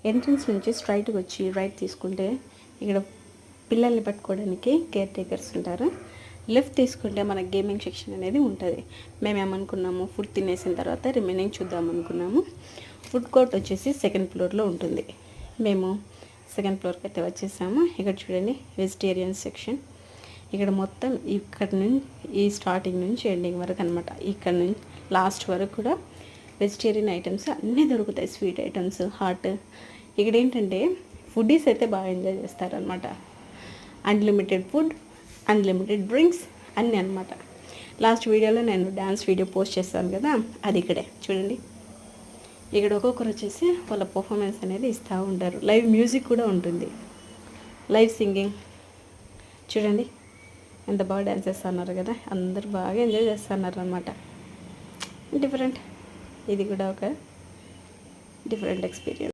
Entrance నుంచి స్ట్రైట్గా వచ్చి రైట్ తీసుకుంటే ఇక్కడ పిల్లల్ని పట్టుకోవడానికి కేర్ టేకర్స్ ఉంటారు. లెఫ్ట్ తీసుకుంటే మనకి గేమింగ్ సెక్షన్ అనేది ఉంటుంది. మేమేమనుకున్నాము, ఫుడ్ తినేసిన తర్వాత రిమైనింగ్ చూద్దాం అనుకున్నాము. ఫుడ్ కోర్ట్ వచ్చేసి సెకండ్ ఫ్లోర్లో ఉంటుంది. మేము సెకండ్ ఫ్లోర్కి అయితే వచ్చేసాము. ఇక్కడ చూడండి వెజిటేరియన్ సెక్షన్. ఇక్కడ మొత్తం ఇక్కడ నుంచి ఈ స్టార్టింగ్ నుంచి ఎండింగ్ వరకు అనమాట. ఇక్కడ నుంచి లాస్ట్ వరకు కూడా వెజిటేరియన్ ఐటమ్స్ అన్నీ దొరుకుతాయి. Sweet items, hot. ఇక్కడ ఏంటంటే ఫుడీస్ అయితే బాగా ఎంజాయ్ చేస్తారనమాట. అన్లిమిటెడ్ ఫుడ్, అన్లిమిటెడ్ డ్రింక్స్ అన్నీ అనమాట. లాస్ట్ వీడియోలో నేను డ్యాన్స్ వీడియో పోస్ట్ చేస్తాను కదా, అది ఇక్కడే చూడండి. ఇక్కడ ఒక్కొక్కరు వచ్చేసి వాళ్ళ పర్ఫార్మెన్స్ అనేది ఇస్తూ ఉంటారు. లైవ్ మ్యూజిక్ కూడా ఉంటుంది, లైవ్ సింగింగ్. చూడండి ఎంత బాగా డ్యాన్స్ చేస్తున్నారు కదా, అందరు బాగా ఎంజాయ్ చేస్తున్నారు అనమాట. డిఫరెంట్, ఇది కూడా ఒక డిఫరెంట్ ఎక్స్పీరియన్స్.